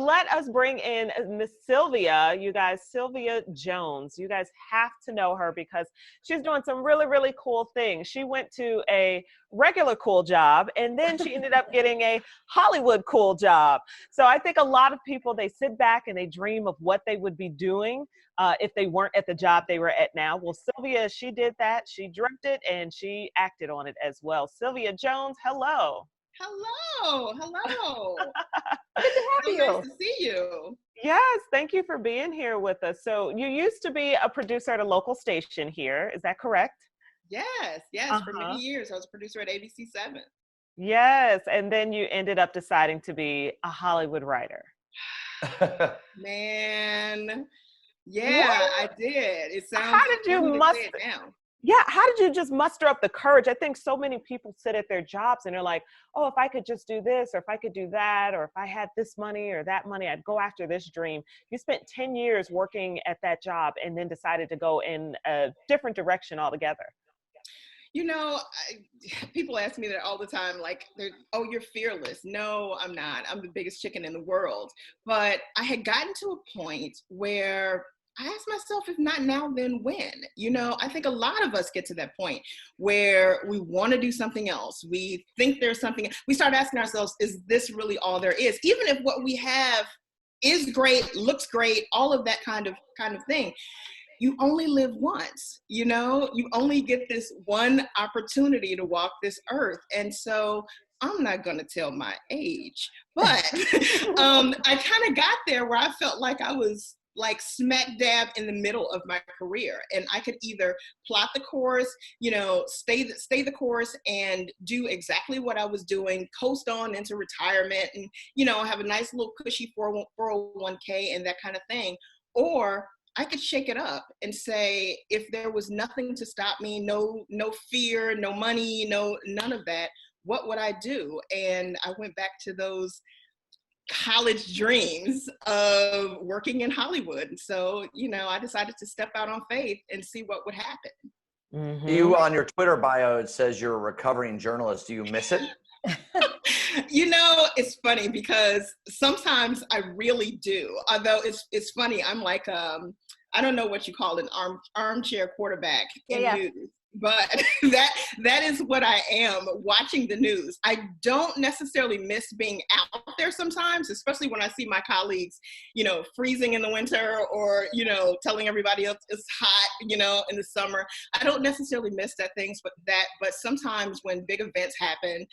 let us bring in Miss Sylvia, you guys, Sylvia Jones. You guys have to know her because she's doing some really, really cool things. She went to a regular cool job and then she ended up getting a Hollywood cool job. So I think a lot of people, they sit back and they dream of what they would be doing if they weren't at the job they were at now. Well, Sylvia, she did that. She dreamt it and she acted on it as well. Sylvia Jones, hello. Hello, hello. Good to have So you. nice to see you. Yes, thank you for being here with us. So you used to be a producer at a local station here. Is that correct? Yes, for many years. I was a producer at ABC7. Yes, and then you ended up deciding to be a Hollywood writer. Man, yeah, I did. It sounds How did you muster? Yeah, how did you just muster up the courage? I think so many people sit at their jobs and they're like, oh, if I could just do this, or if I could do that, or if I had this money or that money, I'd go after this dream. You spent 10 years working at that job and then decided to go in a different direction altogether. You know, people ask me that all the time, like, oh, you're fearless. No, I'm not. I'm the biggest chicken in the world. But I had gotten to a point where I asked myself, if not now, then when? You know, I think a lot of us get to that point where we want to do something else. We think there's something, we start asking ourselves, is this really all there is? Even if what we have is great, looks great, all of that kind of thing. You only live once, you know, you only get this one opportunity to walk this earth. And so I'm not going to tell my age, but I kind of got there where I felt like I was like smack dab in the middle of my career. And I could either plot the course, you know, stay the course and do exactly what I was doing, coast on into retirement and, you know, have a nice little cushy 401k and that kind of thing. Or I could shake it up and say, if there was nothing to stop me, no fear, no money, none of that, what would I do? And I went back to those college dreams of working in Hollywood. So, you know, I decided to step out on faith and see what would happen. Mm-hmm. You, on your Twitter bio, it says you're a recovering journalist. Do you miss it? You know, it's funny because sometimes I really do. Although it's funny, I'm like, I don't know what you call an armchair quarterback in news. But that is what I am watching the news. I don't necessarily miss being out there sometimes, especially when I see my colleagues, you know, freezing in the winter or, you know, telling everybody else it's hot, you know, in the summer. I don't necessarily miss but sometimes when big events happen,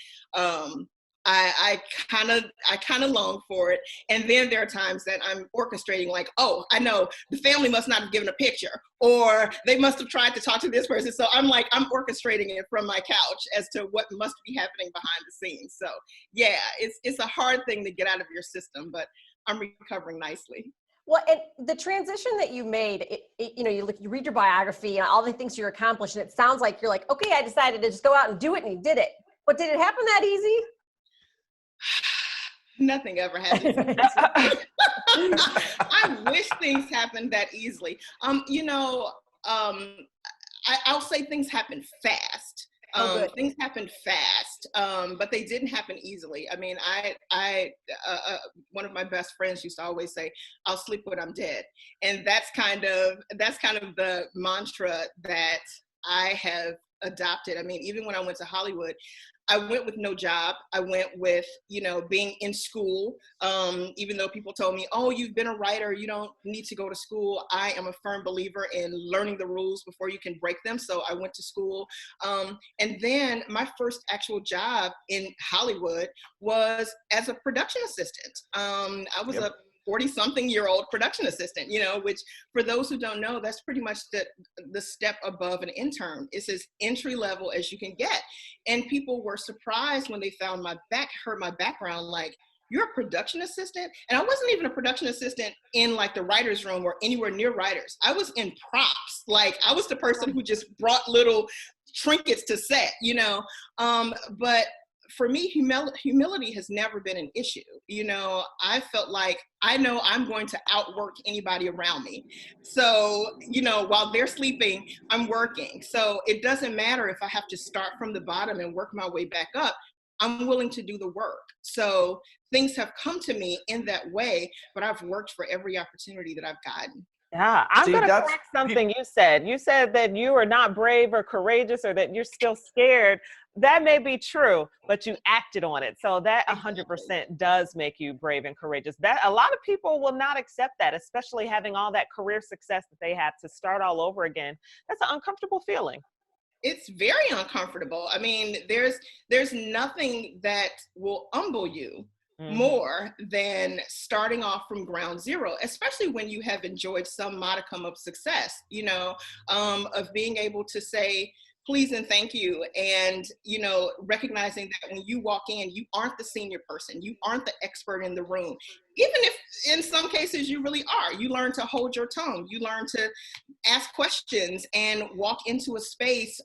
I kind of long for it. And then there are times that I'm orchestrating like, oh, I know the family must not have given a picture or they must have tried to talk to this person. So I'm orchestrating it from my couch as to what must be happening behind the scenes. So yeah, it's a hard thing to get out of your system, but I'm recovering nicely. Well, and the transition that you made, you know, you read your biography and all the things you accomplished, and it sounds like you're like, okay, I decided to just go out and do it, and you did it. But did it happen that easy? Nothing ever happens. I wish things happened that easily. You know, I'll say things happen fast. Things happened fast, but they didn't happen easily. I mean, one of my best friends used to always say, "I'll sleep when I'm dead," and that's kind of the mantra that I have adopted. I mean, even when I went to Hollywood, I went with no job. I went with, you know, being in school. Even though people told me, oh, you've been a writer, you don't need to go to school. I am a firm believer in learning the rules before you can break them. So I went to school. And then my first actual job in Hollywood was as a production assistant. I was a 40-something-year-old production assistant, you know, which for those who don't know, that's pretty much the step above an intern. It's as entry level as you can get. And people were surprised when they heard my background, like, you're a production assistant? And I wasn't even a production assistant in like the writer's room or anywhere near writers. I was in props. Like, I was the person who just brought little trinkets to set, you know, but for me, humility has never been an issue. You know, I felt like I know I'm going to outwork anybody around me. So, you know, while they're sleeping, I'm working. So it doesn't matter if I have to start from the bottom and work my way back up. I'm willing to do the work. So things have come to me in that way, but I've worked for every opportunity that I've gotten. Yeah, I'm See, going to that's correct something you said. You said that you are not brave or courageous or that you're still scared. That may be true, but you acted on it. So that 100% does make you brave and courageous. That a lot of people will not accept that, especially having all that career success that they have to start all over again. That's an uncomfortable feeling. It's very uncomfortable. I mean, there's nothing that will humble you more than starting off from ground zero, especially when you have enjoyed some modicum of success, you know, of being able to say please and thank you, and, you know, recognizing that when you walk in, you aren't the senior person, you aren't the expert in the room, even if in some cases you really are. You learn to hold your tongue, you learn to ask questions and walk into a space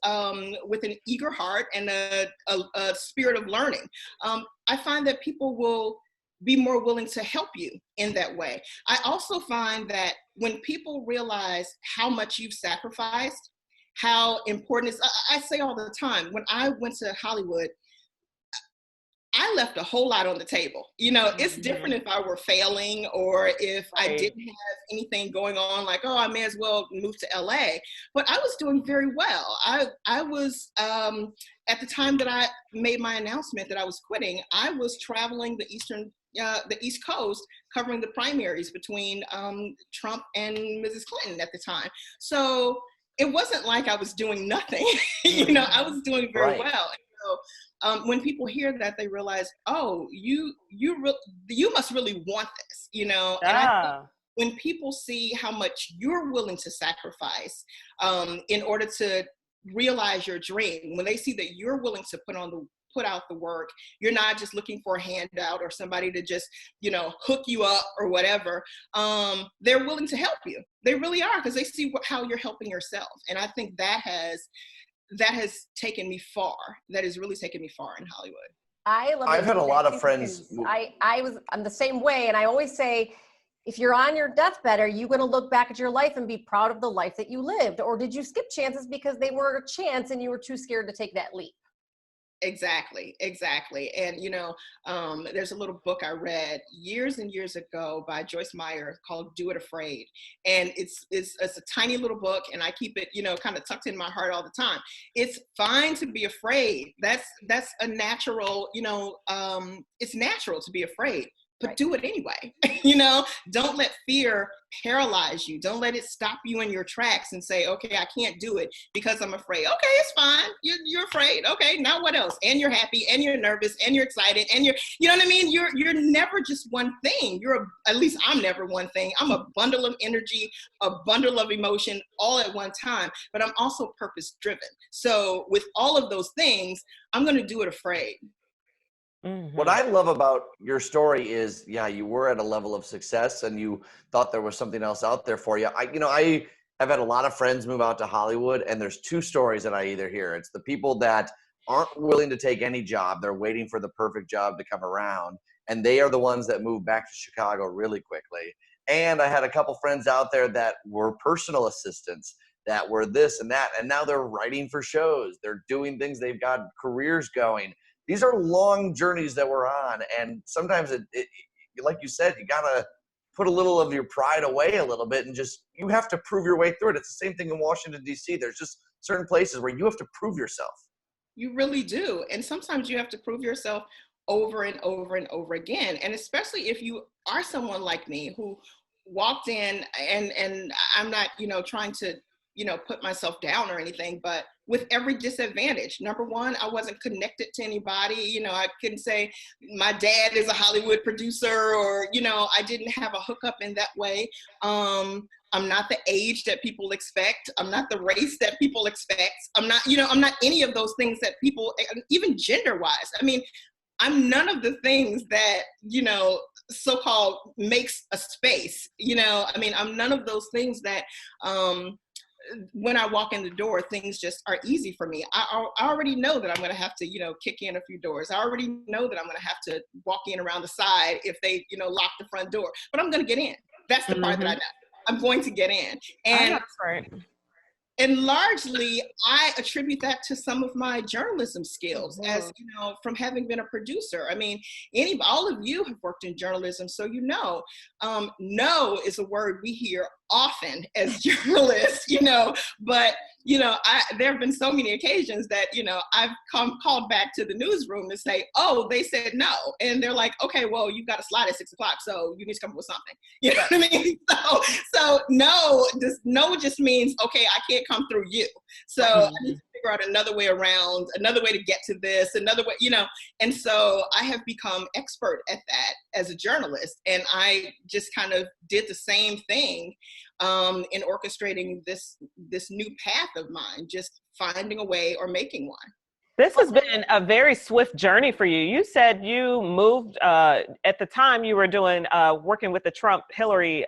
with an eager heart and a spirit of learning. I find that people will be more willing to help you in that way. I also find that when people realize how much you've sacrificed, how important it is. I say all the time, when I went to Hollywood, I left a whole lot on the table. You know, it's different if I were failing or if I didn't have anything going on, like, oh, I may as well move to LA. But I was doing very well. I was, at the time that I made my announcement that I was quitting, I was traveling the East Coast, covering the primaries between Trump and Mrs. Clinton at the time. So it wasn't like I was doing nothing. You know, I was doing very well. So when people hear that, they realize, oh, you must really want this, you know. And I think when people see how much you're willing to sacrifice in order to realize your dream, when they see that you're willing to put out the work, you're not just looking for a handout or somebody to just, you know, hook you up or whatever, they're willing to help you. They really are, because they see how you're helping yourself. And I think that has taken me far. That has really taken me far in Hollywood. I've had a lot of friends. I'm the same way. And I always say, if you're on your deathbed, are you going to look back at your life and be proud of the life that you lived? Or did you skip chances because they were a chance and you were too scared to take that leap? Exactly. And, you know, there's a little book I read years and years ago by Joyce Meyer called Do It Afraid. And it's a tiny little book, and I keep it, you know, kind of tucked in my heart all the time. It's fine to be afraid. That's a natural, you know, it's natural to be afraid, but do it anyway. You know, don't let fear paralyze you. Don't let it stop you in your tracks and say, okay, I can't do it because I'm afraid. Okay, it's fine. You're afraid. Okay, now what else? And you're happy, and you're nervous, and you're excited, and you know what I mean? You're never just one thing. At least I'm never one thing. I'm a bundle of energy, a bundle of emotion all at one time, but I'm also purpose driven. So with all of those things, I'm going to do it afraid. What I love about your story is, yeah, you were at a level of success and you thought there was something else out there for you. I have had a lot of friends move out to Hollywood, and there's two stories that I either hear. It's the people that aren't willing to take any job. They're waiting for the perfect job to come around, and they are the ones that move back to Chicago really quickly. And I had a couple friends out there that were personal assistants, that were this and that, and now they're writing for shows. They're doing things. They've got careers going. These are long journeys that we're on, and sometimes it like you said, you gotta put a little of your pride away a little bit, and just, you have to prove your way through it. It's the same thing in Washington, D.C. There's just certain places where you have to prove yourself. You really do, and sometimes you have to prove yourself over and over and over again. And especially if you are someone like me who walked in, and I'm not, you know, trying to, you know, put myself down or anything, but with every disadvantage. Number one, I wasn't connected to anybody. You know, I couldn't say my dad is a Hollywood producer, or, you know, I didn't have a hookup in that way. I'm not the age that people expect. I'm not the race that people expect. I'm not any of those things that people, even gender wise. I mean, I'm none of the things that, you know, so-called makes a space. You know, I mean, I'm none of those things that, when I walk in the door, things just are easy for me. I already know that I'm going to have to, you know, kick in a few doors. I already know that I'm going to have to walk in around the side if they, you know, lock the front door, but I'm going to get in. That's the part that I know. I'm going to get in. And that's right. And largely, I attribute that to some of my journalism skills, as you know, from having been a producer. I mean, all of you have worked in journalism, so you know, no is a word we hear often as journalists, you know, but, you know, there have been so many occasions that, you know, I've called back to the newsroom and say, oh, they said no. And they're like, okay, well, you've got a slide at 6 o'clock, so you need to come up with something. You know what I mean? So no just means, okay, I can't come through you. So I need to figure out another way around, another way to get to this, another way, you know. And so I have become expert at that as a journalist. And I just kind of did the same thing in orchestrating this new path of mine, just finding a way or making one. This has been a very swift journey for you. You said you moved, at the time you were doing, working with the Trump-Hillary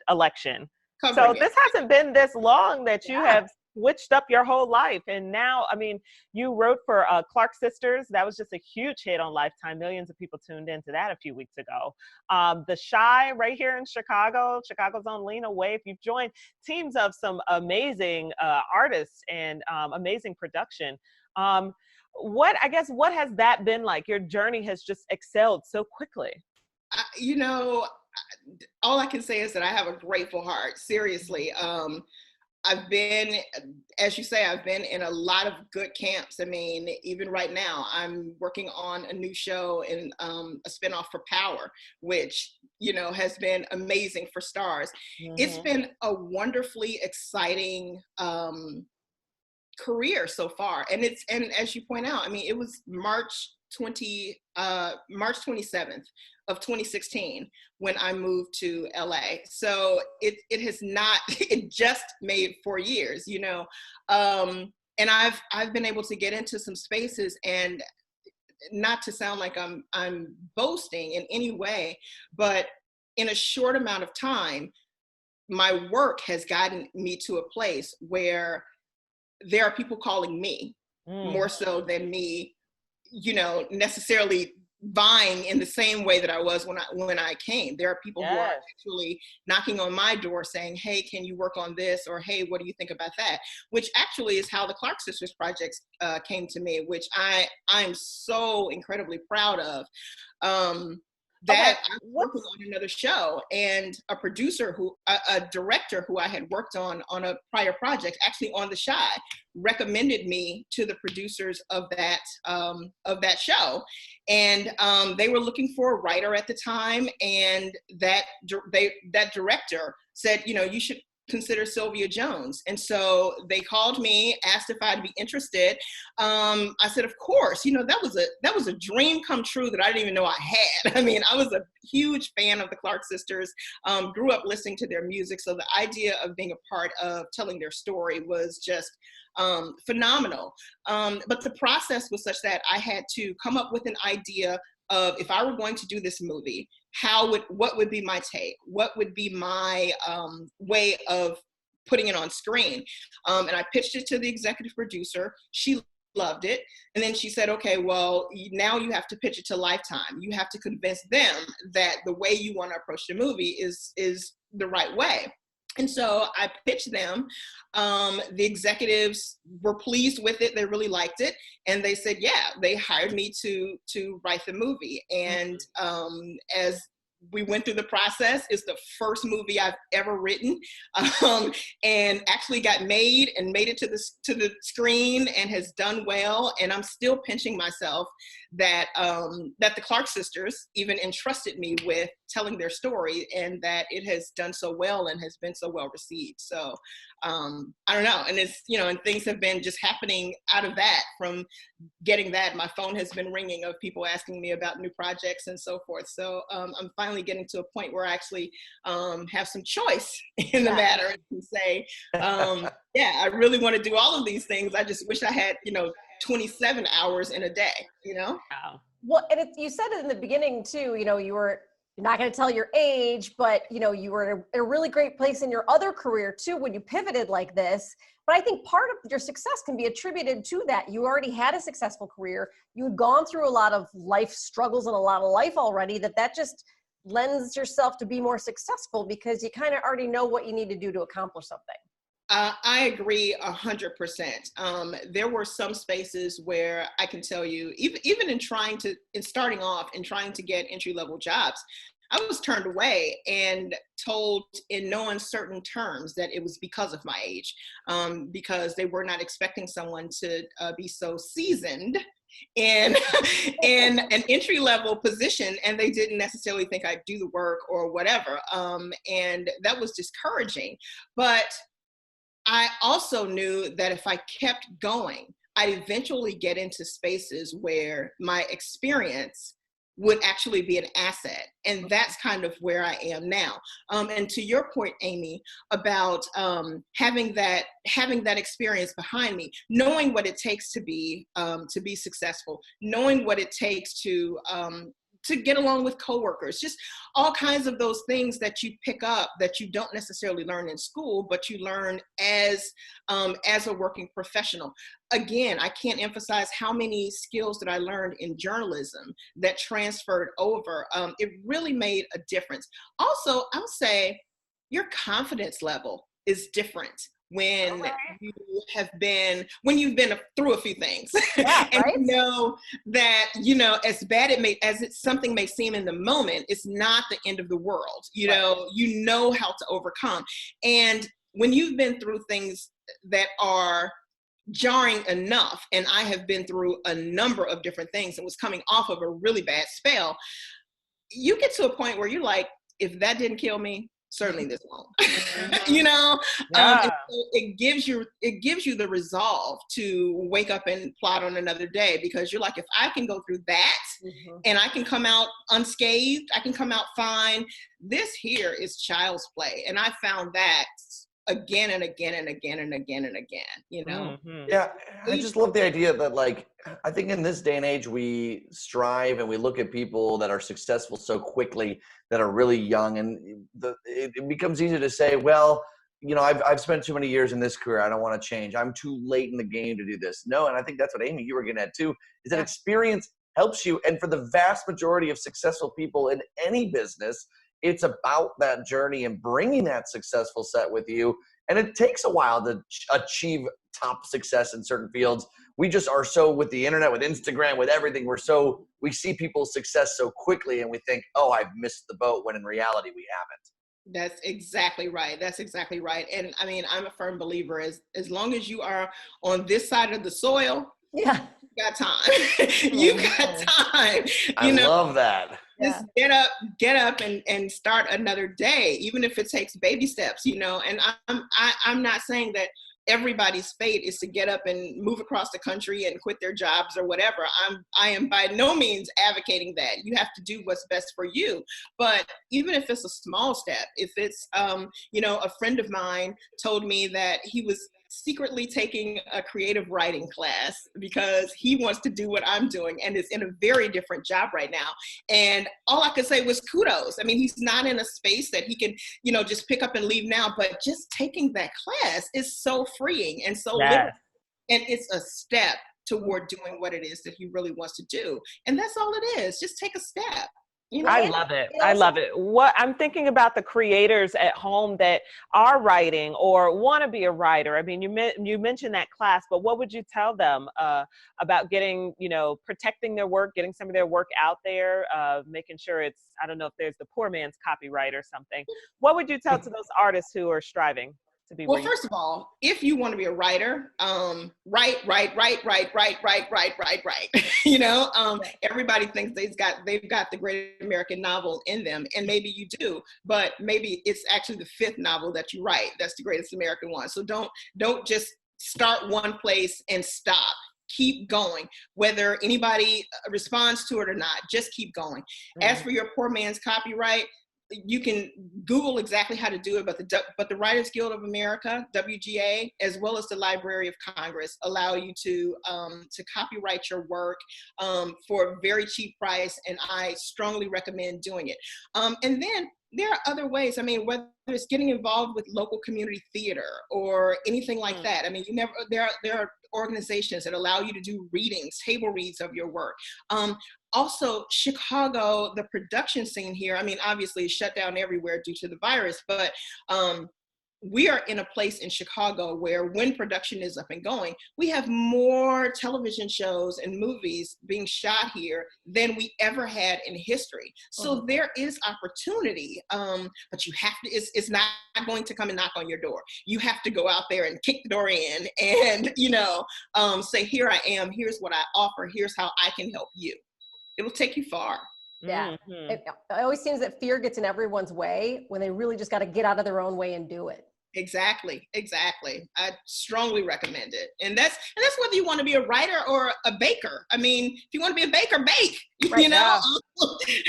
election. So this hasn't been this long that you have switched up your whole life. And now, I mean, you wrote for Clark Sisters. That was just a huge hit on Lifetime. Millions of people tuned into that a few weeks ago. The Shy right here in Chicago's own Lena Waithe. You've joined teams of some amazing artists and amazing production. What has that been like? Your journey has just excelled so quickly. You know, all I can say is that I have a grateful heart. Seriously. I've been, as you say, I've been in a lot of good camps. I mean, even right now, I'm working on a new show in a spinoff for Power, which, you know, has been amazing for Stars. It's been a wonderfully exciting career so far. And as you point out, I mean, it was March 27th of 2016 when I moved to LA. So it has not, it just made 4 years, you know. And I've been able to get into some spaces, and not to sound like I'm boasting in any way, but in a short amount of time, my work has gotten me to a place where there are people calling me more so than me, you know, necessarily vying in the same way that I was when I came. There are people who are actually knocking on my door saying, hey, can you work on this? Or, hey, what do you think about that? Which actually is how the Clark Sisters projects came to me, which I'm so incredibly proud of. I'm working on another show, and a director who I had worked on a prior project, actually on The Shy, recommended me to the producers of that show. And they were looking for a writer at the time, and that director said, you know, you should consider Sylvia Jones. And so they called me, asked if I'd be interested. I said, of course. You know, that was a dream come true that I didn't even know I had. I mean, I was a huge fan of the Clark Sisters, grew up listening to their music. So the idea of being a part of telling their story was just phenomenal. But the process was such that I had to come up with an idea of, if I were going to do this movie, what would be my take? What would be my way of putting it on screen? And I pitched it to the executive producer. She loved it. And then she said, okay, well, now you have to pitch it to Lifetime. You have to convince them that the way you want to approach the movie is the right way. And so I pitched them. The executives were pleased with it. They really liked it. And they said, yeah, they hired me to write the movie. And as we went through the process, it's the first movie I've ever written, and actually got made it to the screen and has done well. And I'm still pinching myself that the Clark Sisters even entrusted me with telling their story, and that it has done so well and has been so well received. So I don't know. And it's, you know, and things have been just happening out of that. From getting that, my phone has been ringing of people asking me about new projects and so forth. So I'm finally getting to a point where I actually have some choice in the matter, and can say, yeah, I really want to do all of these things. I just wish I had, you know, 27 hours in a day, you know? Wow. Well, and you said it in the beginning too, you know, you're not going to tell your age, but you know, you were in a really great place in your other career too, when you pivoted like this. But I think part of your success can be attributed to that. You already had a successful career. You had gone through a lot of life struggles and a lot of life already, that just lends yourself to be more successful, because you kind of already know what you need to do to accomplish something. I agree 100%. There were some spaces where I can tell you, even in starting off and trying to get entry-level jobs, I was turned away and told in no uncertain terms that it was because of my age, because they were not expecting someone to be so seasoned in in an entry-level position, and they didn't necessarily think I'd do the work or whatever. And that was discouraging. But I also knew that if I kept going, I'd eventually get into spaces where my experience would actually be an asset. And that's kind of where I am now. And to your point, Amy, about having that experience behind me, knowing what it takes to be successful, knowing what it takes to get along with coworkers, just all kinds of those things that you pick up that you don't necessarily learn in school, but you learn as a working professional. Again, I can't emphasize how many skills that I learned in journalism that transferred over. It really made a difference. Also, I'll say your confidence level is different when you've been through a few things. Yeah, and right? you know that, as bad something may seem in the moment, it's not the end of the world. You know how to overcome. And when you've been through things that are jarring enough, and I have been through a number of different things and was coming off of a really bad spell, you get to a point where you're like, if that didn't kill me, certainly this won't. Yeah. And so it gives you the resolve to wake up and plot on another day, because you're like, if I can go through that and I can come out unscathed, I can come out fine. This here is child's play. And I found that again and again and again and again and again, Yeah, I just love the idea that, like, I think in this day and age, we strive and we look at people that are successful so quickly, that are really young, and it becomes easy to say, well, I've spent too many years in this career, I don't want to change, I'm too late in the game to do this. No, and I think that's what, Amy, you were getting at too, is that experience helps you. And for the vast majority of successful people in any business, it's about that journey and bringing that successful set with you. And it takes a while to achieve top success in certain fields. We just are so, with the internet, with Instagram, with everything, we see people's success so quickly, and we think, oh, I've missed the boat, when in reality we haven't. That's exactly right. And I mean, I'm a firm believer, as long as you are on this side of the soil, you got time. You got time. I love that. Just get up and start another day, even if it takes baby steps, and I'm not saying that everybody's fate is to get up and move across the country and quit their jobs or whatever. I am by no means advocating that. You have to do what's best for you. But even if it's a small step, if it's, a friend of mine told me that he was secretly taking a creative writing class because he wants to do what I'm doing and is in a very different job right now. And all I could say was kudos. I mean, he's not in a space that he can, just pick up and leave now, but just taking that class is so freeing and so liberating. And it's a step toward doing what it is that he really wants to do. And that's all it is. Just take a step. I love it. I love it. What I'm thinking about the creators at home that are writing or want to be a writer. I mean, you mentioned that class, but what would you tell them about getting, protecting their work, getting some of their work out there, making sure it's, I don't know if there's the poor man's copyright or something. What would you tell to those artists who are striving to be? Well, first of all, if you want to be a writer, write. Everybody thinks they've got the great American novel in them, and maybe you do, but maybe it's actually the fifth novel that you write that's the greatest American one. So don't just start one place and stop. Keep going, whether anybody responds to it or not. Just keep going. As for your poor man's copyright, you can Google exactly how to do it, but the Writers Guild of America, WGA, as well as the Library of Congress, allow you to copyright your work for a very cheap price, and I strongly recommend doing it. And then there are other ways. I mean, whether it's getting involved with local community theater or anything like that. I mean, there are organizations that allow you to do readings, table reads of your work. Also, Chicago, the production scene here, I mean, obviously it's shut down everywhere due to the virus, but we are in a place in Chicago where when production is up and going, we have more television shows and movies being shot here than we ever had in history. So there is opportunity, but you have to, it's not going to come and knock on your door. You have to go out there and kick the door in and, say, here I am, here's what I offer, here's how I can help you. It will take you far. Yeah. It always seems that fear gets in everyone's way when they really just got to get out of their own way and do it. Exactly. I strongly recommend it. And that's whether you want to be a writer or a baker. I mean, if you want to be a baker, bake, right,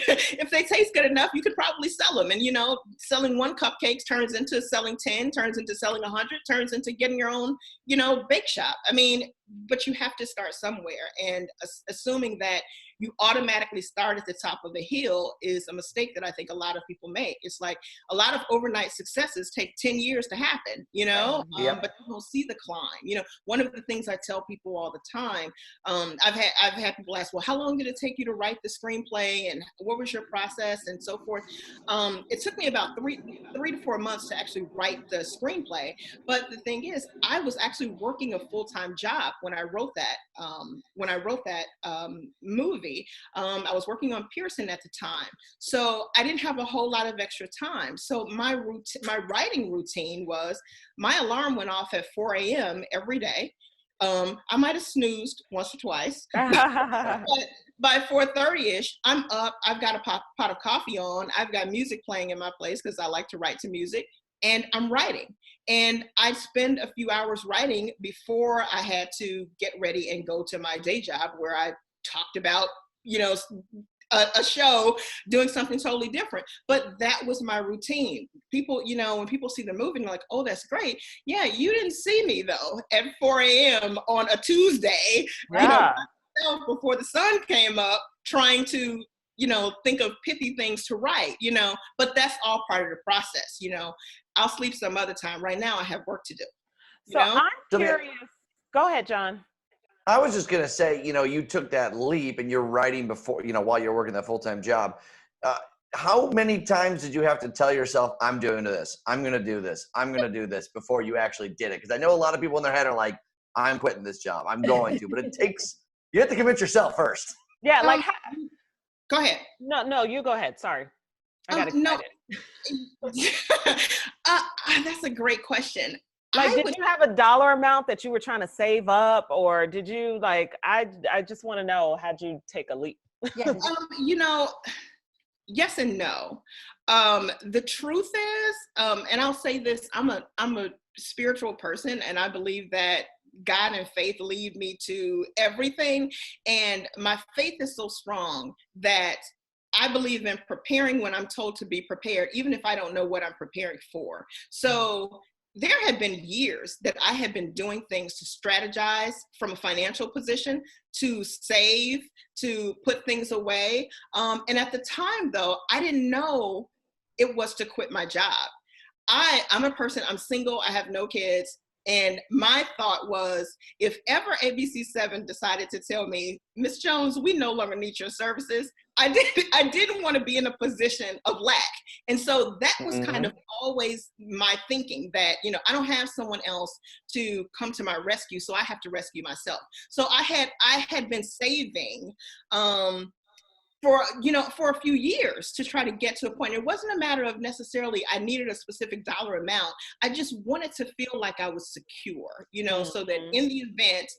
if they taste good enough, you could probably sell them. And, selling one cupcake turns into selling 10, turns into selling 100, turns into getting your own, bake shop. I mean, but you have to start somewhere. And assuming that you automatically start at the top of the hill is a mistake that I think a lot of people make. It's like a lot of overnight successes take 10 years to happen, but you don't see the climb. One of the things I tell people all the time, I've had people ask, well, how long did it take you to write the screenplay and what was your process and so forth? It took me about three to 4 months to actually write the screenplay. But the thing is, I was actually working a full-time job when I wrote that movie. I was working on Pearson at the time, so I didn't have a whole lot of extra time. So my writing routine was my alarm went off at 4 a.m. every day. I might have snoozed once or twice, but by 4:30ish, I'm up. I've got a pot of coffee on. I've got music playing in my place because I like to write to music. And I'm writing. And I'd spend a few hours writing before I had to get ready and go to my day job where I talked about, a show doing something totally different. But that was my routine. People, when people see the movie, they're like, oh, that's great. Yeah, you didn't see me though at 4 a.m. on a Tuesday, before the sun came up, trying to, think of pithy things to write, but that's all part of the process. I'll sleep some other time. Right now I have work to do. I'm curious. Go ahead, John. I was just going to say, you took that leap and you're writing before, while you're working that full-time job. How many times did you have to tell yourself, I'm doing this, I'm going to do this, I'm going to do this before you actually did it? Because I know a lot of people in their head are like, I'm quitting this job, I'm going to, but you have to convince yourself first. Yeah. Go ahead. No, you go ahead. Sorry. I got excited. That's a great question. Did you have a dollar amount that you were trying to save up, or did you I just want to know, how'd you take a leap? Yeah. Yes and no. The truth is, and I'll say this, I'm a spiritual person, and I believe that God and faith lead me to everything. And my faith is so strong that I believe in preparing when I'm told to be prepared, even if I don't know what I'm preparing for. So there have been years that I have been doing things to strategize from a financial position, to save, to put things away. And at the time, though, I didn't know it was to quit my job. I'm a person, I'm single, I have no kids. And my thought was, if ever ABC7 decided to tell me, Miss Jones, we no longer need your services, I didn't want to be in a position of lack. And so that was kind of always my thinking, that, I don't have someone else to come to my rescue, so I have to rescue myself. So I had been saving for a few years to try to get to a point. It wasn't a matter of necessarily I needed a specific dollar amount. I just wanted to feel like I was secure, so that in the event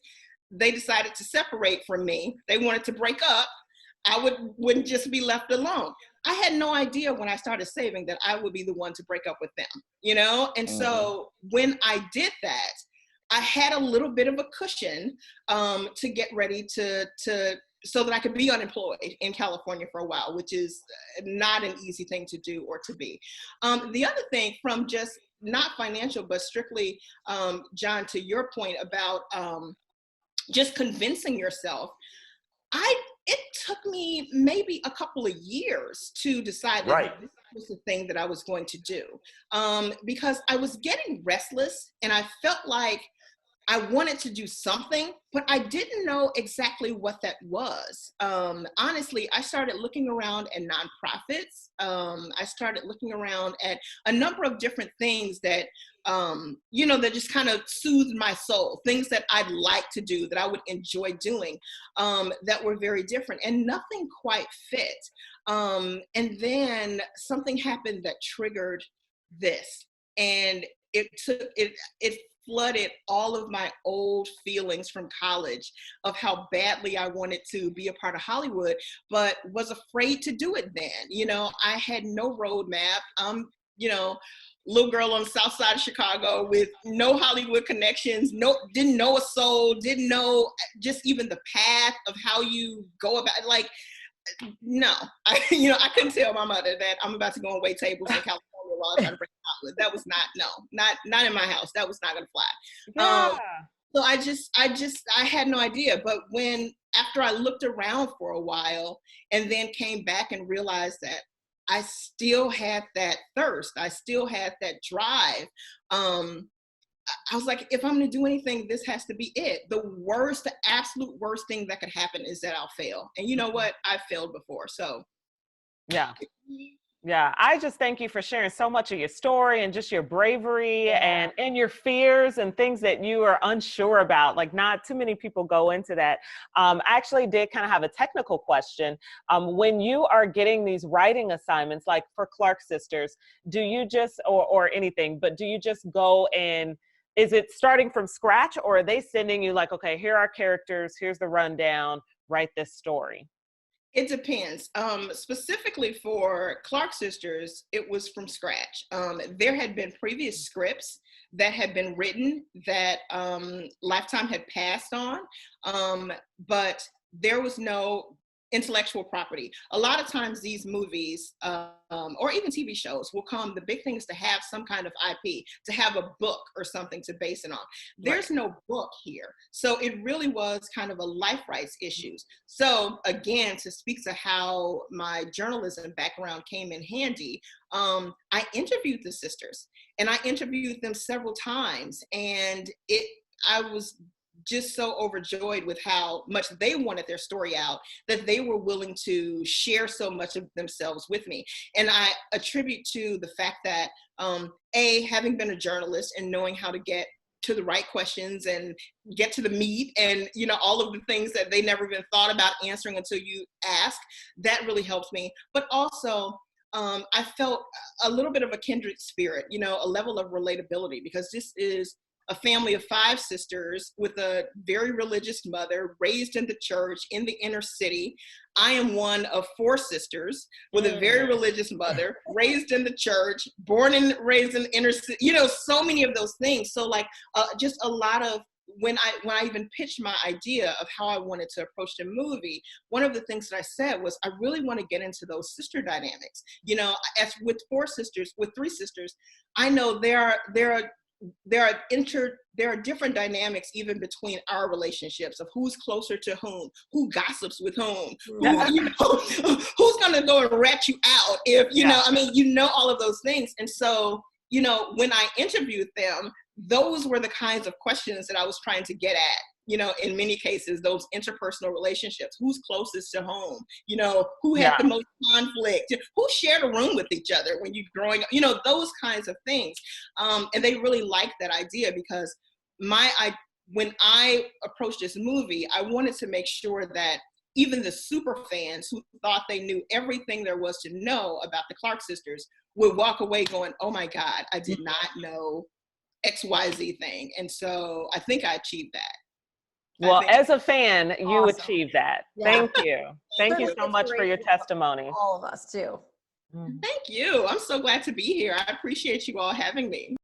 they decided to separate from me, they wanted to break up, I wouldn't just be left alone. I had no idea when I started saving that I would be the one to break up with them, And so when I did that, I had a little bit of a cushion to get ready so that I could be unemployed in California for a while, which is not an easy thing to do or to be. The other thing, from just not financial, but strictly, John, to your point about just convincing yourself, it took me maybe a couple of years to decide that this was the thing that I was going to do, because I was getting restless and I felt like I wanted to do something, but I didn't know exactly what that was. Honestly, I started looking around at nonprofits. I started looking around at a number of different things that, that just kind of soothed my soul, things that I'd like to do, that I would enjoy doing, that were very different, and nothing quite fit. And then something happened that triggered this, and it flooded all of my old feelings from college of how badly I wanted to be a part of Hollywood, but was afraid to do it then. I had no roadmap. Little girl on the south side of Chicago with no Hollywood connections, didn't know a soul, didn't know just even the path of how you go about it. Like, no, I couldn't tell my mother that I'm about to go and wait tables in California while I'm trying to break Hollywood. That was not in my house. That was not gonna fly. Yeah. So I had no idea. But after I looked around for a while and then came back and realized that I still had that thirst, I still had that drive. I was like, if I'm going to do anything, this has to be it. The absolute worst thing that could happen is that I'll fail. And you know what? I've failed before. So. Yeah. Yeah. I just thank you for sharing so much of your story and just your bravery and your fears and things that you are unsure about. Like, not too many people go into that. I actually did kind of have a technical question. When you are getting these writing assignments, like for Clark Sisters, do you just, or anything, but do you just go and, is it starting from scratch, or are they sending you like, okay, here are characters, here's the rundown, write this story? It depends. Specifically for Clark Sisters, it was from scratch. There had been previous scripts that had been written that Lifetime had passed on, but there was no intellectual property. A lot of times these movies or even TV shows will come, the big thing is to have some kind of IP, to have a book or something to base it on. There's no book here. So it really was kind of a life rights issues. So again, to speak to how my journalism background came in handy, I interviewed the sisters, and I interviewed them several times, and I was just so overjoyed with how much they wanted their story out, that they were willing to share so much of themselves with me. And I attribute to the fact that, having been a journalist and knowing how to get to the right questions and get to the meat and, all of the things that they never even thought about answering until you ask, that really helped me. But also, I felt a little bit of a kindred spirit, a level of relatability, because this is a family of 5 sisters with a very religious mother, raised in the church in the inner city. I am one of 4 sisters with a very religious mother, raised in the church, born and raised in the inner city, so many of those things. So like just a lot of, when I even pitched my idea of how I wanted to approach the movie, one of the things that I said was, I really want to get into those sister dynamics. As with 3 sisters, I know there are different dynamics even between our relationships, of who's closer to whom, who gossips with whom, who's going to go and rat you out if, all of those things. And so, when I interviewed them, those were the kinds of questions that I was trying to get at. In many cases, those interpersonal relationships, who's closest to home, who had the most conflict, who shared a room with each other when you're growing up, those kinds of things. And they really liked that idea, because when I approached this movie, I wanted to make sure that even the super fans who thought they knew everything there was to know about the Clark sisters would walk away going, oh my God, I did not know XYZ thing. And so I think I achieved that. Well, as a fan, you achieved that. Yeah. Thank you. Thank you so much for your testimony. All of us too. Thank you. I'm so glad to be here. I appreciate you all having me.